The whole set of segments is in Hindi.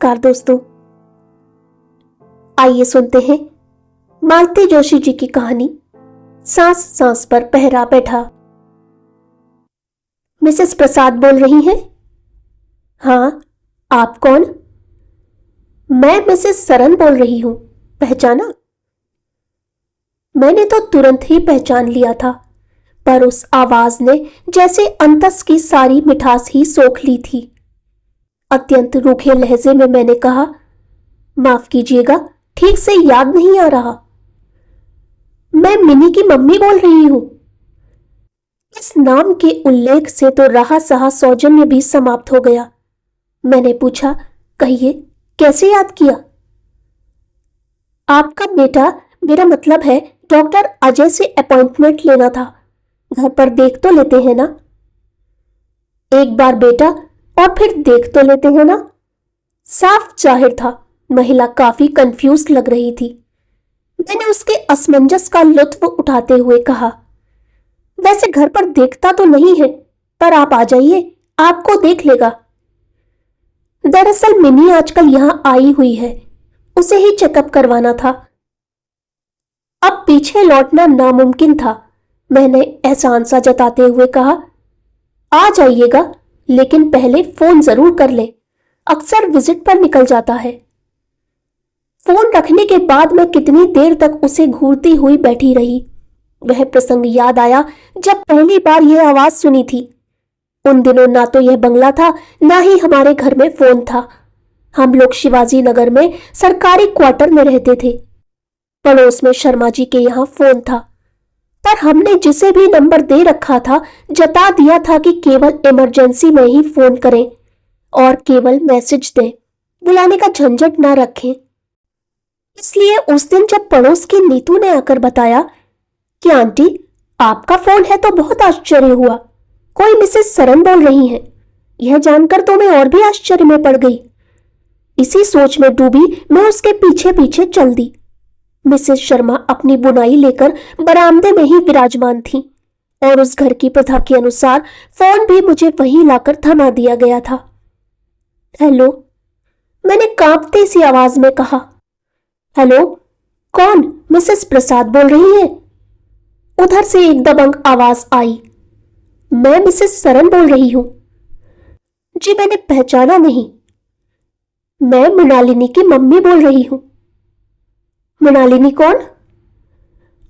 नमस्कार दोस्तों, आइए सुनते हैं मालती जोशी जी की कहानी सांस सांस पर पहरा बैठा। मिसेस प्रसाद बोल रही हैं? हाँ, आप कौन? मैं मिसेस सरन बोल रही हूं, पहचाना? मैंने तो तुरंत ही पहचान लिया था, पर उस आवाज ने जैसे अंतस की सारी मिठास ही सोख ली थी। अत्यंत रूखे लहजे में मैंने कहा, माफ कीजिएगा, ठीक से याद नहीं आ रहा। मैं मिनी की मम्मी बोल रही हूं। इस नाम के उल्लेख से तो रहा सहा सौजन्य भी समाप्त हो गया। मैंने पूछा, कहिए, कैसे याद किया? आपका बेटा, मेरा मतलब है डॉक्टर अजय से अपॉइंटमेंट लेना था। घर पर देख तो लेते हैं ना? एक बार बेटा और फिर देख तो लेते हैं ना? साफ जाहिर था महिला काफी कंफ्यूज लग रही थी। मैंने उसके असमंजस का लुत्फ उठाते हुए कहा, वैसे घर पर देखता तो नहीं है, पर आप आ जाइए, आपको देख लेगा। दरअसल मिनी आजकल यहां आई हुई है, उसे ही चेकअप करवाना था। अब पीछे लौटना नामुमकिन था। मैंने एहसान सा जताते हुए कहा, आ जाइएगा, लेकिन पहले फोन जरूर कर ले, अक्सर विजिट पर निकल जाता है। फोन रखने के बाद मैं कितनी देर तक उसे घूरती हुई बैठी रही। वह प्रसंग याद आया जब पहली बार यह आवाज सुनी थी। उन दिनों ना तो यह बंगला था, ना ही हमारे घर में फोन था। हम लोग शिवाजी नगर में सरकारी क्वार्टर में रहते थे। पड़ोस में शर्मा जी के यहाँ फोन था, पर हमने जिसे भी नंबर दे रखा था जता दिया था कि केवल इमरजेंसी में ही फोन करें और केवल मैसेज दें, बुलाने का झंझट ना रखें। इसलिए उस दिन जब पड़ोस की नीतू ने आकर बताया कि आंटी, आपका फोन है, तो बहुत आश्चर्य हुआ। कोई मिसेस सरन बोल रही हैं। यह जानकर तो मैं और भी आश्चर्य में पड़ गई। इसी सोच में डूबी मैं उसके पीछे पीछे चल दी। मिसेस शर्मा अपनी बुनाई लेकर बरामदे में ही विराजमान थी और उस घर की प्रथा के अनुसार फोन भी मुझे वहीं लाकर थमा दिया गया था। हेलो, मैंने कांपती सी आवाज में कहा। हेलो, कौन? मिसेस प्रसाद बोल रही हैं? उधर से एक दबंग आवाज आई। मैं मिसेस सरन बोल रही हूं। जी, मैंने पहचाना नहीं। मैं मृणालिनी की मम्मी बोल रही हूं। मृणालिनी कौन?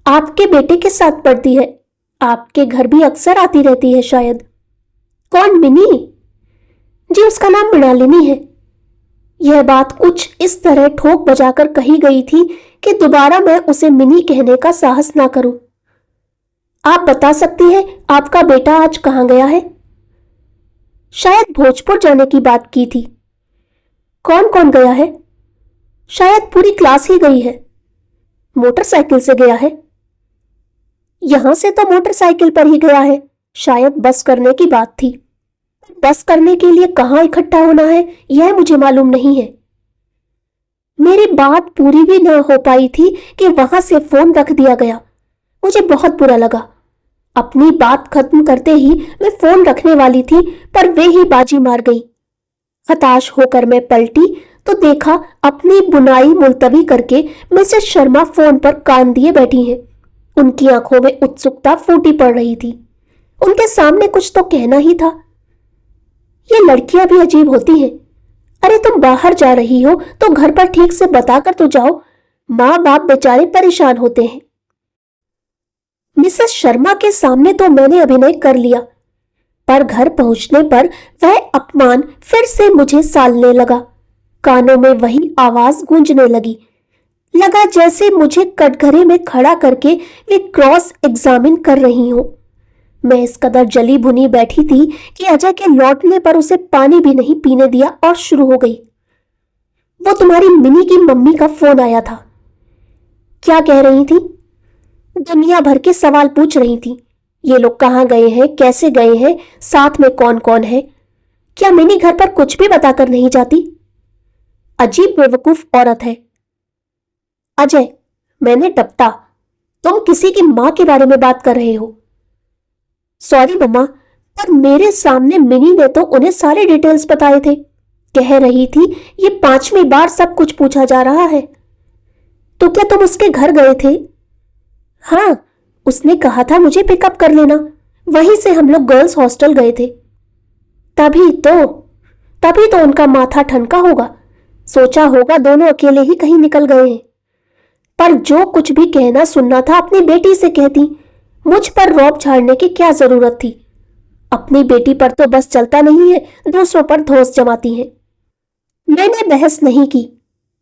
आपके बेटे के साथ पढ़ती है, आपके घर भी अक्सर आती रहती है शायद। कौन, मिनी? जी, उसका नाम मृणालिनी है। यह बात कुछ इस तरह ठोक बजाकर कही गई थी कि दोबारा मैं उसे मिनी कहने का साहस ना करूं। आप बता सकती हैं आपका बेटा आज कहां गया है? शायद भोजपुर जाने की बात की थी। कौन कौन गया है? शायद पूरी क्लास ही गई है। मोटरसाइकिल से गया है? यहां से तो मोटरसाइकिल पर ही गया है, शायद बस करने की बात थी। बस करने के लिए कहां इकट्ठा होना है यह मुझे मालूम नहीं है। मेरी बात पूरी भी न हो पाई थी कि वहां से फोन रख दिया गया। मुझे बहुत बुरा लगा। अपनी बात खत्म करते ही मैं फोन रखने वाली थी, पर वे ही बाजी मार गई। हताश होकर मैं पलटी तो देखा अपनी बुनाई मुलतवी करके मिसेस शर्मा फोन पर कान दिए बैठी हैं। उनकी आंखों में उत्सुकता फूटी पड़ रही थी। उनके सामने कुछ तो कहना ही था। ये लड़कियां भी अजीब होती हैं। अरे, तुम बाहर जा रही हो तो घर पर ठीक से बताकर तो जाओ। माँ बाप बेचारे परेशान होते हैं। मिसेस शर्मा के सामने तो मैंने अभिनय कर लिया, पर घर पहुंचने पर वह अपमान फिर से मुझे सालने लगा। कानों में वही आवाज गूंजने लगा जैसे मुझे कटघरे में खड़ा करके वे क्रॉस एग्जामिन कर रही हो। मैं इस कदर जली भुनी बैठी थी कि अजय के लौटने पर उसे पानी भी नहीं पीने दिया और शुरू हो गई। वो तुम्हारी मिनी की मम्मी का फोन आया था। क्या कह रही थी? दुनिया भर के सवाल पूछ रही थी। ये लोग कहाँ गए हैं, कैसे गए हैं, साथ में कौन कौन है। क्या मिनी घर पर कुछ भी बताकर नहीं जाती? अजीब बेवकूफ औरत है। अजय, मैंने टपटा, तुम किसी की मां के बारे में बात कर रहे हो। सॉरी मम्मा, पर मेरे सामने मिनी ने तो उन्हें सारे डिटेल्स बताए थे। कह रही थी ये 5वीं बार सब कुछ पूछा जा रहा है। तो क्या तुम उसके घर गए थे? हाँ, उसने कहा था मुझे पिकअप कर लेना, वहीं से हम लोग गर्ल्स हॉस्टल गए थे। तभी तो उनका माथा ठनका होगा, सोचा होगा दोनों अकेले ही कहीं निकल गए हैं। पर जो कुछ भी कहना सुनना था अपनी बेटी से कहती, मुझ पर रौब झाड़ने की क्या जरूरत थी। अपनी बेटी पर तो बस चलता नहीं है, दूसरों पर धौंस जमाती है। मैंने बहस नहीं की,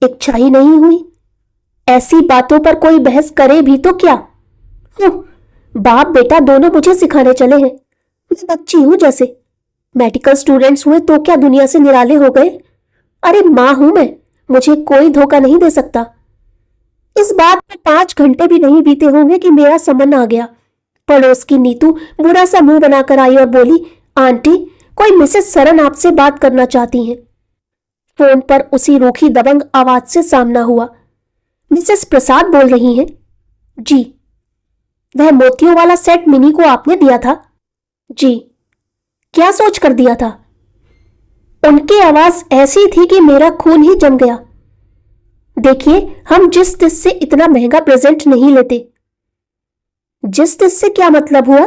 इच्छा ही नहीं हुई। ऐसी बातों पर कोई बहस करे भी तो क्या। बाप बेटा दोनों मुझे सिखाने चले हैं। मैं बच्ची हूं जैसे। मेडिकल स्टूडेंट्स हुए तो क्या दुनिया से निराले हो गए? अरे मां हूं मैं, मुझे कोई धोखा नहीं दे सकता। इस बात में 5 घंटे भी नहीं बीते होंगे कि मेरा समन आ गया। पड़ोस की नीतू बुरा सा मुंह बनाकर आई और बोली, आंटी कोई मिसेस सरन आपसे बात करना चाहती हैं। फोन पर उसी रूखी दबंग आवाज से सामना हुआ। मिसेस प्रसाद बोल रही हैं? जी। वह मोतियों वाला सेट मिनी को आपने दिया था? जी। क्या सोच कर दिया था? उनकी आवाज ऐसी थी कि मेरा खून ही जम गया। देखिए, हम जिस तिस से इतना महंगा प्रेजेंट नहीं लेते। जिस तिस से क्या मतलब हुआ?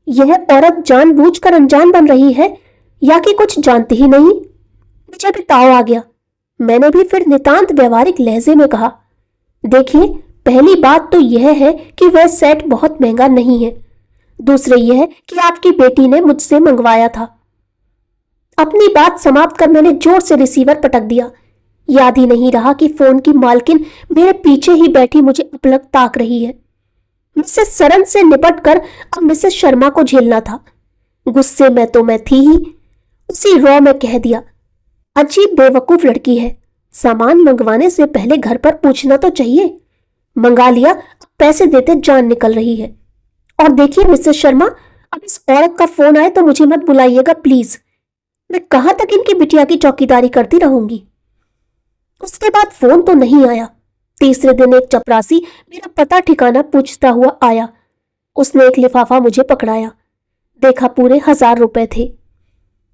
यह औरत जानबूझकर अनजान बन रही है या कि कुछ जानती ही नहीं? मुझे भी ताव आ गया। मैंने भी फिर नितांत व्यवहारिक लहजे में कहा, देखिए, पहली बात तो यह है कि वह सेट बहुत महंगा नहीं है। दूसरे यह कि आपकी बेटी ने मुझसे मंगवाया था। अपनी बात समाप्त कर मैंने जोर से रिसीवर पटक दिया। याद ही नहीं रहा कि फोन की मालकिन मेरे पीछे ही बैठी मुझे अपलक ताक रही है। मिसेस सरन से निपट कर अब मिसेस शर्मा को झेलना था। गुस्से में तो मैं थी ही। उसी रॉ में कह दिया, अजीब बेवकूफ लड़की है। सामान मंगवाने से पहले घर पर पूछना तो चाहिए। मंगा लिया, पैसे देते जान निकल रही है। और देखिए मिसेस शर्मा, अब इस औरत का फोन आए तो मुझे मत बुलाइएगा प्लीज। मैं कहां तक इनकी बिटिया की चौकीदारी करती रहूंगी। उसके बाद फोन तो नहीं आया। तीसरे दिन एक चपरासी मेरा पता ठिकाना पूछता हुआ आया। उसने एक लिफाफा मुझे पकड़ाया। देखा पूरे 1000 रुपए थे।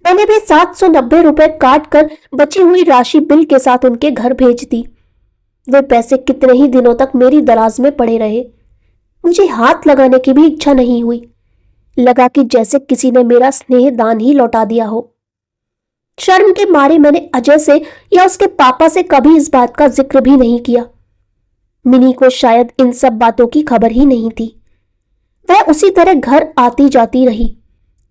मैंने भी 790 रुपए काट कर बची हुई राशि बिल के साथ उनके घर भेज दी। वे पैसे कितने ही दिनों तक मेरी दराज में पड़े रहे। मुझे हाथ लगाने की भी इच्छा नहीं हुई। लगा कि जैसे किसी ने मेरा स्नेह दान ही लौटा दिया हो। शर्म के मारे मैंने अजय से या उसके पापा से कभी इस बात का जिक्र भी नहीं किया। मिनी को शायद इन सब बातों की खबर ही नहीं थी। वह उसी तरह घर आती जाती रही।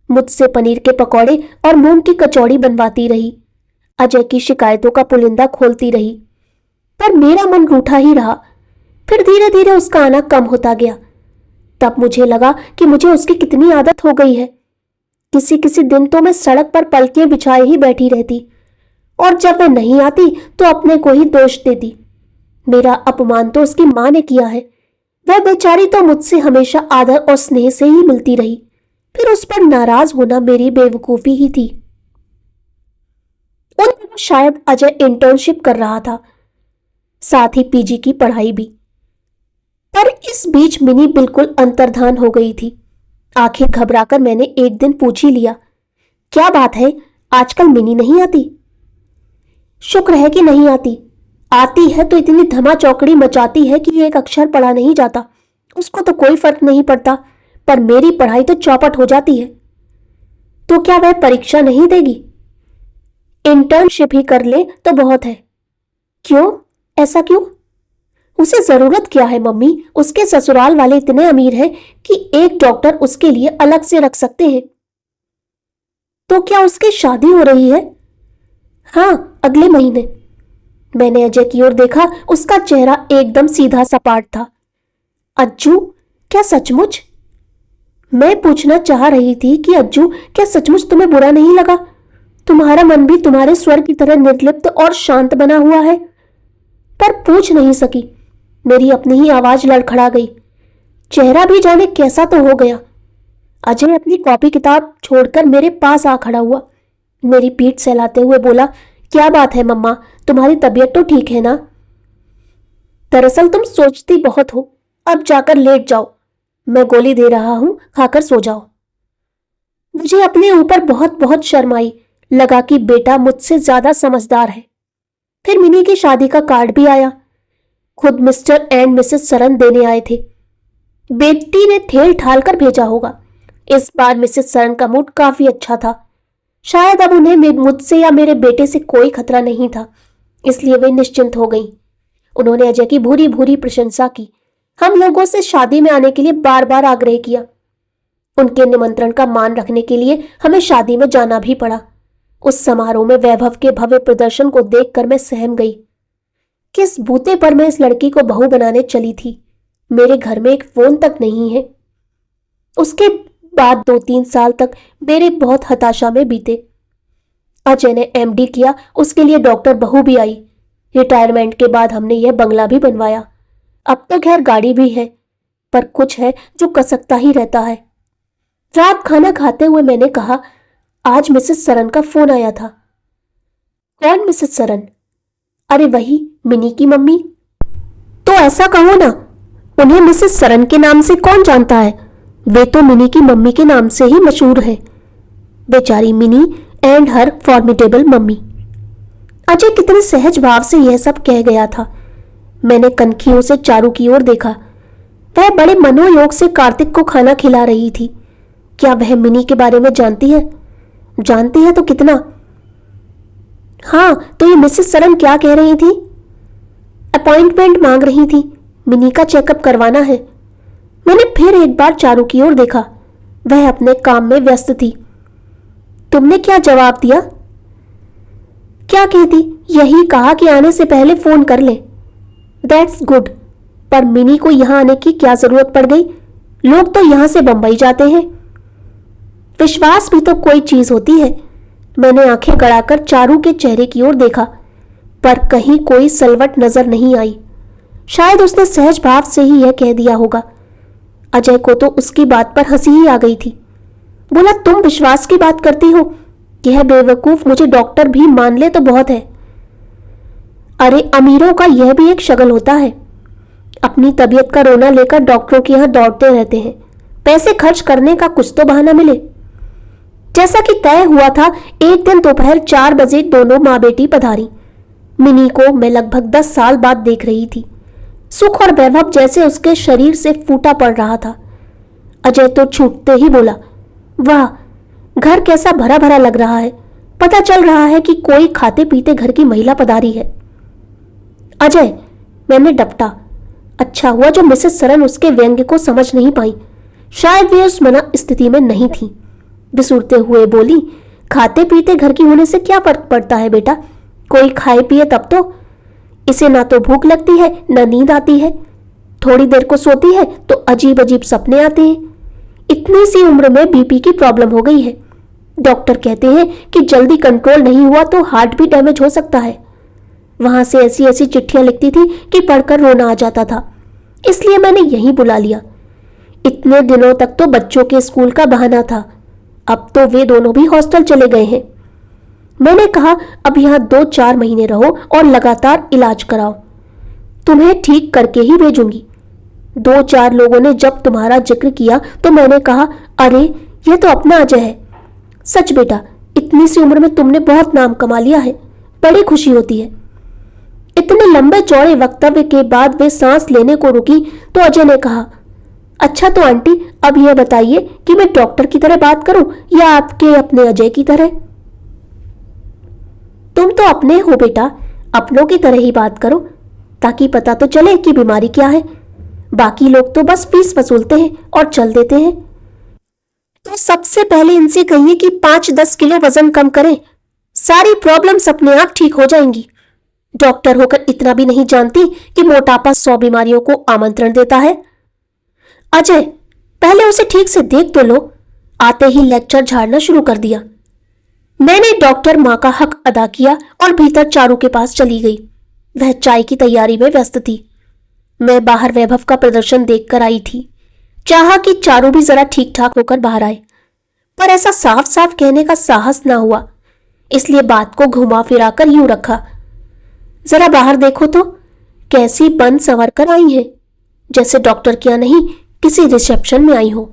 मुझसे पनीर के पकौड़े और मूंग की कचौड़ी बनवाती रही। अजय की शिकायतों का पुलिंदा खोलती रही। पर मेरा मन रूठा ही रहा। फिर धीरे धीरे उसका आना कम होता गया। तब मुझे लगा कि मुझे उसकी कितनी आदत हो गई है। किसी किसी दिन तो मैं सड़क पर पलकें बिछाए ही बैठी रहती, और जब वह नहीं आती तो अपने को ही दोष देती। मेरा अपमान तो उसकी मां ने किया है। वह बेचारी तो मुझसे हमेशा आदर और स्नेह से ही मिलती रही। फिर उस पर नाराज होना मेरी बेवकूफी ही थी। उन दिनों शायद अजय इंटर्नशिप कर रहा था, साथ ही पीजी की पढ़ाई भी। पर इस बीच मिनी बिल्कुल अंतर्धान हो गई थी। आखिर घबराकर मैंने एक दिन पूछ ही लिया, क्या बात है, आजकल मिनी नहीं आती? शुक्र है कि नहीं आती। आती है तो इतनी धमा चौकड़ी मचाती है कि एक अक्षर पढ़ा नहीं जाता। उसको तो कोई फर्क नहीं पड़ता, पर मेरी पढ़ाई तो चौपट हो जाती है। तो क्या वह परीक्षा नहीं देगी? इंटर्नशिप ही कर ले तो बहुत है। क्यों? ऐसा क्यों? उसे जरूरत क्या है मम्मी? उसके ससुराल वाले इतने अमीर हैं कि एक डॉक्टर उसके लिए अलग से रख सकते हैं। तो क्या उसकी शादी हो रही है? हाँ, अगले महीने। मैंने अजय की ओर देखा। उसका चेहरा एकदम सीधा सपाट था। अज्जू, क्या सचमुच? मैं पूछना चाह रही थी कि अज्जू, क्या सचमुच तुम्हें बुरा नहीं लगा? तुम्हारा मन भी तुम्हारे स्वर की तरह निर्लिप्त और शांत बना हुआ है। पर पूछ नहीं सकी। मेरी अपनी ही आवाज लड़खड़ा गई। चेहरा भी जाने कैसा तो हो गया। अजय अपनी कॉपी किताब छोड़कर मेरे पास आ खड़ा हुआ। मेरी पीठ सहलाते हुए बोला, क्या बात है मम्मा, तुम्हारी तबीयत तो ठीक है ना? दरअसल तुम सोचती बहुत हो। अब जाकर लेट जाओ, मैं गोली दे रहा हूं, खाकर सो जाओ। मुझे अपने ऊपर बहुत बहुत शर्म आई। लगा कि बेटा मुझसे ज्यादा समझदार है। फिर मिनी की शादी का कार्ड भी आया। खुद मिस्टर एंड मिसेस सरन देने आए थे। बेटी ने ठेल ठाल कर भेजा होगा। इस बार मिसेस सरन का मूड काफी अच्छा था। शायद अब उन्हें मुझसे या मेरे बेटे से कोई खतरा नहीं था, इसलिए वे निश्चिंत हो गईं। उन्होंने अजय की भूरी भूरी प्रशंसा की। हम लोगों से शादी में आने के लिए बार बार आग्रह किया। उनके निमंत्रण का मान रखने के लिए हमें शादी में जाना भी पड़ा। उस समारोह में वैभव के भव्य प्रदर्शन को देखकर मैं सहम गई। किस बूते पर मैं इस लड़की को बहू बनाने चली थी। मेरे घर में एक फोन तक नहीं है। उसके बाद 2-3 साल तक मेरे बहुत हताशा में बीते। अजय ने एमडी किया, उसके लिए डॉक्टर बहू भी आई। रिटायरमेंट के बाद हमने यह बंगला भी बनवाया। अब तो खैर गाड़ी भी है, पर कुछ है जो कसकता ही रहता है। रात खाना खाते हुए मैंने कहा, आज मिसेस सरन का फोन आया था। कौन मिसेस सरन? अरे वही मिनी की मम्मी। तो ऐसा कहो ना, उन्हें मिसेस सरन के नाम से कौन जानता है? वे तो मिनी की मम्मी के नाम से ही मशहूर है। बेचारी mini and her formidable mummy. Ajay कितने सहज भाव से यह सब कह गया था। मैंने कनखियों से चारू की ओर देखा। वह बड़े मनोयोग से कार्तिक को खाना खिला रही थी। क्या वह मिनी के बारे में जानती है? जानती है तो कितना? हाँ, तो ये मिसेस सरन क्या कह रही थी? अपॉइंटमेंट मांग रही थी। मिनी का चेकअप करवाना है। मैंने फिर एक बार चारू की ओर देखा। वह अपने काम में व्यस्त थी। तुमने क्या जवाब दिया? क्या कहती? यही कहा कि आने से पहले फोन कर ले। That's good. पर मिनी को यहां आने की क्या जरूरत पड़ गई? लोग तो यहां से बंबई जाते हैं। विश्वास भी तो कोई चीज होती है। मैंने आंखें गड़ाकर चारू के चेहरे की ओर देखा, पर कहीं कोई सलवट नजर नहीं आई। शायद उसने सहज भाव से ही यह कह दिया होगा। अजय को तो उसकी बात पर हंसी ही आ गई थी। बोला, तुम विश्वास की बात करती हो? यह बेवकूफ मुझे डॉक्टर भी मान ले तो बहुत है। अरे अमीरों का यह भी एक शगल होता है। अपनी तबीयत का रोना लेकर डॉक्टरों के यहां दौड़ते रहते हैं। पैसे खर्च करने का कुछ तो बहाना मिले। जैसा कि तय हुआ था, एक दिन दोपहर 4 बजे दोनों माँ बेटी पधारी। मिनी को मैं लगभग 10 साल बाद देख रही थी। सुख और वैभव जैसे उसके शरीर से फूटा पड़ रहा था। अजय तो छूटते ही बोला, वाह, घर कैसा भरा भरा लग रहा है। पता चल रहा है कि कोई खाते पीते घर की महिला पधारी है। अजय, मैंने डपटा। अच्छा हुआ जो मिसेस सरन उसके व्यंग्य को समझ नहीं पाई। शायद वे उस मना स्थिति में नहीं थी। बिसूरते हुए बोली, खाते पीते घर की होने से क्या फर्क पड़ता है बेटा? कोई खाए पिए तब तो। इसे ना तो भूख लगती है न नींद आती है। थोड़ी देर को सोती है तो अजीब अजीब सपने आते हैं। इतनी सी उम्र में बीपी की प्रॉब्लम हो गई है। डॉक्टर कहते हैं कि जल्दी कंट्रोल नहीं हुआ तो हार्ट भी डैमेज हो सकता है। वहां से ऐसी ऐसी चिट्ठियां लिखती थी कि पढ़कर रोना आ जाता था। इसलिए मैंने यहीं बुला लिया। इतने दिनों तक तो बच्चों के स्कूल का बहाना था। अब तो वे दोनों भी हॉस्टल चले गए हैं। मैंने कहा, अब यहां 2-4 महीने रहो और लगातार इलाज कराओ। तुम्हें ठीक करके ही भेजूंगी। 2-4 लोगों ने जब तुम्हारा जिक्र किया तो मैंने कहा, अरे यह तो अपना अजय है। सच बेटा, इतनी सी उम्र में तुमने बहुत नाम कमा लिया है। बड़ी खुशी होती है। इतने लंबे चौड़े वक्तव्य के बाद वे सांस लेने को रुकी तो अजय ने कहा, अच्छा तो आंटी, अब यह बताइए कि मैं डॉक्टर की तरह बात करूं या आपके अपने अजय की तरह? तुम तो अपने हो बेटा, अपनों की तरह ही बात करो, ताकि पता तो चले कि बीमारी क्या है। बाकी लोग तो बस फीस वसूलते हैं और चल देते हैं। तो सबसे पहले इनसे कहिए कि 5-10 किलो वजन कम करें। सारी प्रॉब्लम्स अपने आप ठीक हो जाएंगी। डॉक्टर होकर इतना भी नहीं जानती कि मोटापा 100 बीमारियों को आमंत्रण देता है। अजय, पहले उसे ठीक से देख तो लो। आते ही लेक्चर झाड़ना शुरू कर दिया। मैंने डॉक्टर माँ का हक अदा किया और भीतर चारू के पास चली गई। वह चाय की तैयारी में व्यस्त थी। मैं बाहर वैभव का प्रदर्शन देखकर आई थी। चाहा कि चारू भी जरा ठीक ठाक होकर बाहर आए, पर ऐसा साफ साफ कहने का साहस ना हुआ, इसलिए बात को घुमा फिरा कर यूं रखा। जरा बाहर देखो तो, कैसी बन संवर कर आई है, जैसे डॉक्टर क्या नहीं किसी रिसेप्शन में आई हो।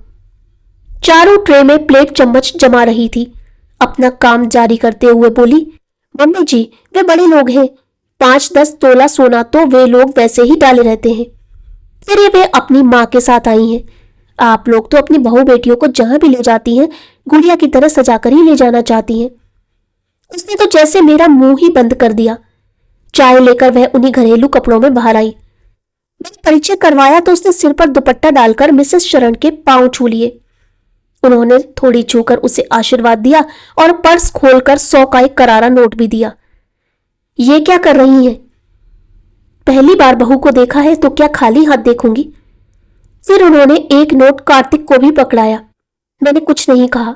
चारू ट्रे में प्लेट चम्मच जमा रही थी। अपना काम जारी करते हुए बोली, मम्मी जी वे बड़े लोग हैं, 5-10 तोला सोना तो वे लोग वैसे ही डाले रहते हैं। फिर ये वे अपनी माँ के साथ आई हैं। आप लोग तो अपनी बहू बेटियों को जहां भी ले जाती हैं गुड़िया की तरह सजाकर ही ले जाना चाहती हैं। उसने तो जैसे मेरा मुंह ही बंद कर दिया। चाय लेकर वह उन्हीं घरेलू कपड़ों में बाहर आई। मैंने परिचय करवाया तो उसने सिर पर दुपट्टा डालकर मिसेस शरण के पांव छू लिए। उन्होंने थोड़ी छूकर उसे आशीर्वाद दिया और पर्स खोलकर 100 का एक करारा नोट भी दिया। ये क्या कर रही हैं? पहली बार बहू को देखा है तो क्या खाली हाथ देखूंगी? फिर उन्होंने एक नोट कार्तिक को भी पकड़ाया। मैंने कुछ नहीं कहा।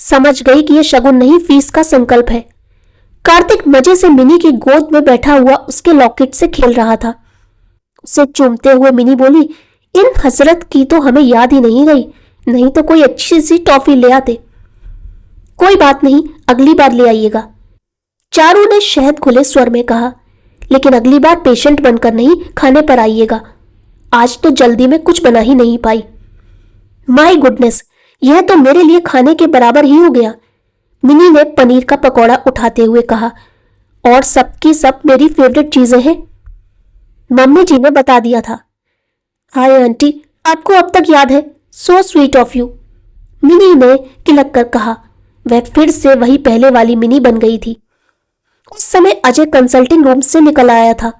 समझ गई कि यह शगुन नहीं, फीस का संकल्प है। कार्तिक मजे से मिनी की गोद में बैठा हुआ उसके लॉकेट से खेल रहा था। उसे चूमते हुए मिनी बोली, इन हसरत की तो हमें याद ही नहीं रही, नहीं तो कोई अच्छी सी टॉफी ले आते। कोई बात नहीं, अगली बार ले आइएगा, चारू ने शहद खुले स्वर में कहा। लेकिन अगली बार पेशेंट बनकर नहीं, खाने पर आइएगा। आज तो जल्दी में कुछ बना ही नहीं पाई। माय गुडनेस, यह तो मेरे लिए खाने के बराबर ही हो गया, मिनी ने पनीर का पकौड़ा उठाते हुए कहा। और सबकी सब मेरी फेवरेट चीजें हैं, मम्मी जी ने बता दिया था। हाय आंटी, आपको अब तक याद है, so sweet of you, mini ने किलक कर कहा। वह फिर से वही पहले वाली मिनी बन गई थी। उस समय अजय कंसल्टिंग रूम से निकल आया था।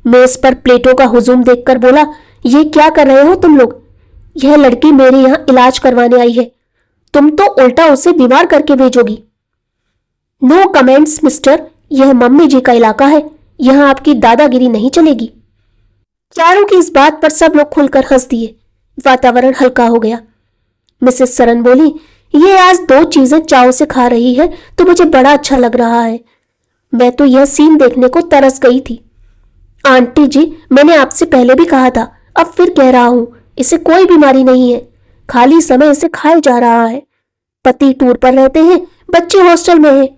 मेज पर प्लेटों का हुजूम देखकर बोला, ये क्या कर रहे हो तुम लोग? यह लड़की मेरे यहाँ इलाज करवाने आई है, तुम तो उल्टा उसे बीमार करके भेजोगी। नो कमेंट्स मिस्टर, यह मम्मी जी का इलाका है, यहाँ आपकी दादागिरी नहीं चलेगी। चारों की इस बात पर सब लोग खुलकर हंस दिए। वातावरण हल्का हो गया। मिसेस सरन बोली, ये आज 2 चीजें चाव से खा रही है तो मुझे बड़ा अच्छा लग रहा है। मैं तो यह सीन देखने को तरस गई थी। आंटी जी, मैंने आपसे पहले भी कहा था, अब फिर कह रहा हूं, इसे कोई बीमारी नहीं है, खाली समय इसे खाए जा रहा है। पति टूर पर रहते हैं, बच्चे हॉस्टल में हैं,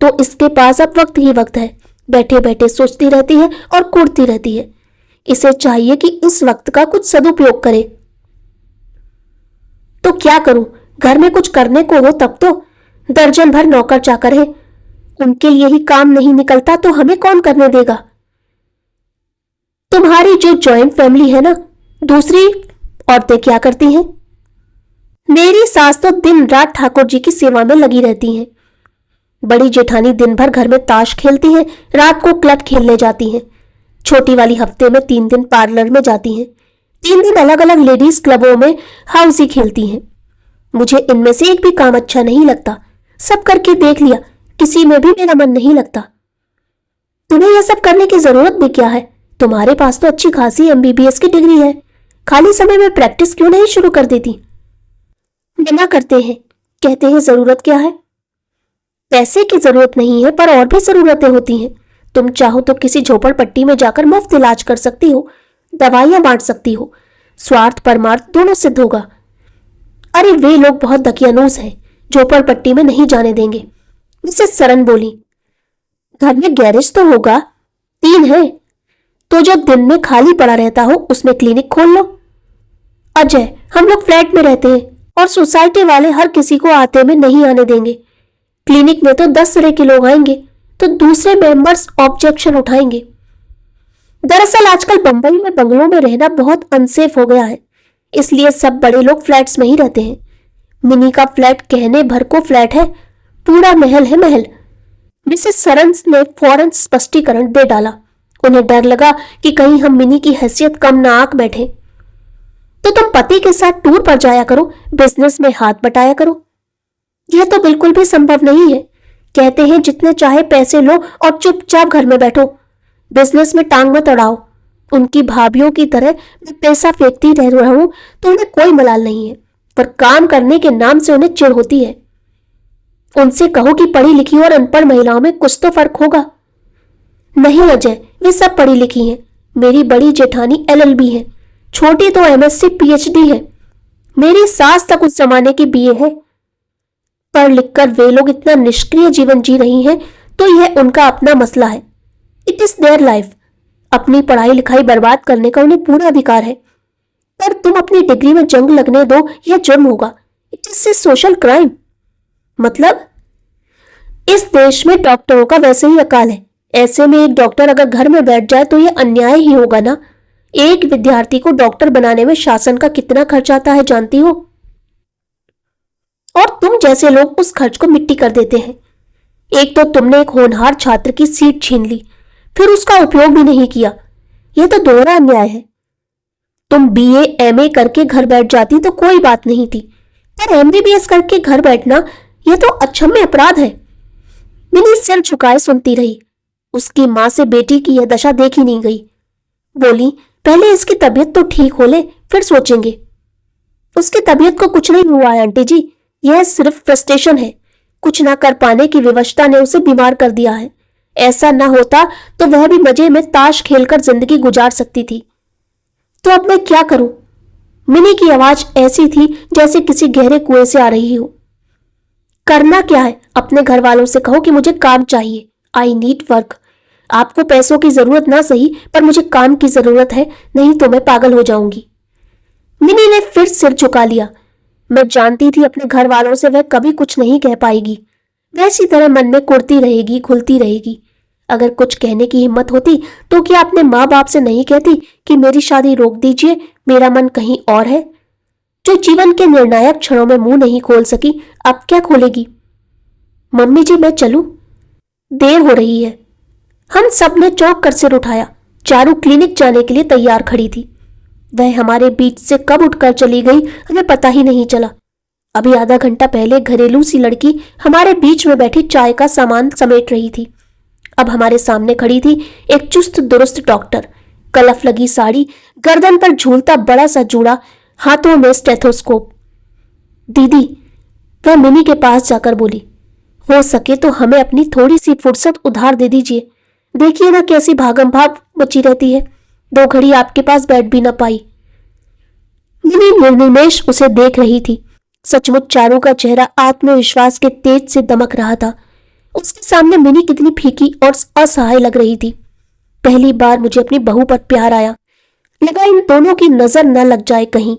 तो इसके पास अब वक्त ही वक्त है। बैठे बैठे सोचती रहती है और कूदती रहती है। इसे चाहिए कि इस वक्त का कुछ सदुपयोग करे। तो क्या करूं, घर में कुछ करने को हो तब तो। दर्जन भर नौकर चाकर है, उनके लिए ही काम नहीं निकलता तो हमें कौन करने देगा। तुम्हारी जो जॉइंट फैमिली है ना, दूसरी औरतें क्या करती हैं? मेरी सास तो दिन रात ठाकुर जी की सेवा में लगी रहती हैं। बड़ी जेठानी दिन भर घर में ताश खेलती हैं, रात को क्लब खेलने जाती हैं। छोटी वाली हफ्ते में 3 दिन पार्लर में जाती हैं, 3 दिन अलग अलग लेडीज क्लबों में हाउसी खेलती हैं। मुझे इनमें से एक भी काम अच्छा नहीं लगता, सब करके देख लिया, किसी में भी मेरा मन नहीं लगता। तुम्हें यह सब करने की जरूरत भी क्या है? तुम्हारे पास तो अच्छी खासी MBBS की डिग्री है, खाली समय में प्रैक्टिस क्यों नहीं शुरू कर देती? मना करते हैं, कहते हैं जरूरत क्या है? पैसे की जरूरत नहीं है, पर और भी जरूरतें होती हैं। तुम चाहो तो किसी झोपड़पट्टी में जाकर मुफ्त इलाज कर सकती हो, दवाइयां बांट सकती हो, स्वार्थ परमार्थ दोनों सिद्ध होगा। अरे वे लोग बहुत दकियानूस हैं, झोपड़पट्टी में नहीं जाने देंगे। मिसेस सरन बोली, घर में गैरेज तो होगा, 3 है, तो जब दिन में खाली पड़ा रहता हो उसमें क्लिनिक खोल लो। अजय, हम लोग फ्लैट में रहते हैं और सोसाइटी वाले हर किसी को आते में नहीं आने देंगे। क्लिनिक में तो 10 तरह के लोग आएंगे तो दूसरे मेंबर्स ऑब्जेक्शन उठाएंगे। दरअसल आजकल बंबई में बंगलों में रहना बहुत अनसेफ हो गया है, इसलिए सब बड़े लोग फ्लैट्स में ही रहते हैं। मिनी का फ्लैट कहने भर को फ्लैट है, पूरा महल है महल। मिसेस सरन्स ने फौरन स्पष्टीकरण दे डाला। उन्हें डर लगा कि कहीं हम मिनी की हैसियत कम ना आंक बैठे। तो तुम पति के साथ टूर पर जाया करो, बिजनेस में हाथ बटाया करो। यह तो बिल्कुल भी संभव नहीं है। कहते हैं जितने चाहे पैसे लो और चुपचाप घर में बैठो, बिजनेस में टांग मत अड़ाओ। उनकी भाभीियों की तरह मैं पैसा फेंकती रह रहा हूं तो उन्हें कोई मलाल नहीं है, पर काम करने के नाम से उन्हें चिढ़ होती है। उनसे कहो कि पढ़ी लिखी और अनपढ़ महिलाओं में कुछ तो फर्क होगा। नहीं अजय, वे सब पढ़ी लिखी हैं। मेरी बड़ी जेठानी LLB है, छोटी तो MSc PhD है, मेरी सास तक उस जमाने की BA है। पढ़ लिखकर वे लोग इतना निष्क्रिय जीवन जी रही हैं तो यह उनका अपना मसला है। It is their life. अपनी पढ़ाई लिखाई बर्बाद करने का उन्हें पूरा अधिकार है, पर तुम अपनी डिग्री में जंग लगने दो, यह जुर्म होगा। It is a social crime. मतलब इस देश में डॉक्टरों का वैसे ही अकाल है। ऐसे में एक डॉक्टर अगर घर में बैठ जाए तो यह अन्याय ही होगा ना। एक विद्यार्थी को डॉक्टर बनाने में शासन का कितना खर्च आता है जानती हो? और तुम जैसे लोग उस खर्च को मिट्टी कर देते हैं। एक तो तुमने एक होनहार छात्र की सीट छीन ली, फिर उसका उपयोग भी नहीं किया। यह तो दोहरा अन्याय है। तुम बीए एमए करके घर बैठ जाती तो कोई बात नहीं थी, पर एमबीबीएस करके घर बैठना यह तो अक्षम्य अपराध है। मिनी सिर झुकाए सुनती रही। उसकी मां से बेटी की यह दशा देखी नहीं गई। बोली, पहले इसकी तबीयत तो ठीक हो ले, फिर सोचेंगे। उसकी तबीयत को कुछ नहीं हुआ है आंटी जी, यह सिर्फ फ्रस्ट्रेशन है। कुछ ना कर पाने की विवशता ने उसे बीमार कर दिया है। ऐसा ना होता तो वह भी मजे में ताश खेलकर जिंदगी गुजार सकती थी। तो अब मैं क्या करूं? मिनी की आवाज ऐसी थी जैसे किसी गहरे कुएं से आ रही हो। करना क्या है? अपने घर वालों से कहो कि मुझे काम चाहिए। I need work. आपको पैसों की जरूरत ना सही, पर मुझे काम की जरूरत है, नहीं तो मैं पागल हो जाऊंगी। मिनी ने फिर सिर झुका लिया। मैं जानती थी अपने घर वालों से वह कभी कुछ नहीं कह पाएगी। वैसी तरह मन में कुड़ती रहेगी, खुलती रहेगी। अगर कुछ कहने की हिम्मत होती तो क्या अपने माँ बाप से नहीं कहती कि मेरी शादी रोक दीजिए, मेरा मन कहीं और है। जो जीवन के निर्णायक क्षणों में मुंह नहीं खोल सकी, अब क्या खोलेगी? मम्मी जी, मैं चलूं? देर हो रही है। हम सब ने चौंक कर सिर उठाया। चारू क्लिनिक जाने के लिए तैयार खड़ी थी। वह हमारे बीच से कब उठकर चली गई हमें पता ही नहीं चला। अभी आधा घंटा पहले घरेलू सी लड़की हमारे बीच में बैठी चाय का सामान समेट रही थी। अब हमारे सामने खड़ी थी एक चुस्त दुरुस्त डॉक्टर, कलफ लगी साड़ी, गर्दन पर झूलता बड़ा सा जूड़ा, हाथों में स्टेथोस्कोप। दीदी, वह मिनी के पास जाकर बोली, हो सके तो हमें अपनी थोड़ी सी फुर्सत उधार दे दीजिए। देखिए ना कैसी भागम भाग मची रहती है, 2 घड़ी आपके पास बैठ भी ना पाई। मिनी निर्निमेष उसे देख रही थी। सचमुच चारू का चेहरा आत्मविश्वास के तेज से दमक रहा था। उसके सामने मिनी कितनी फीकी और असहाय लग रही थी। पहली बार मुझे अपनी बहू पर प्यार आया। लगा इन दोनों की नजर न लग जाए कहीं।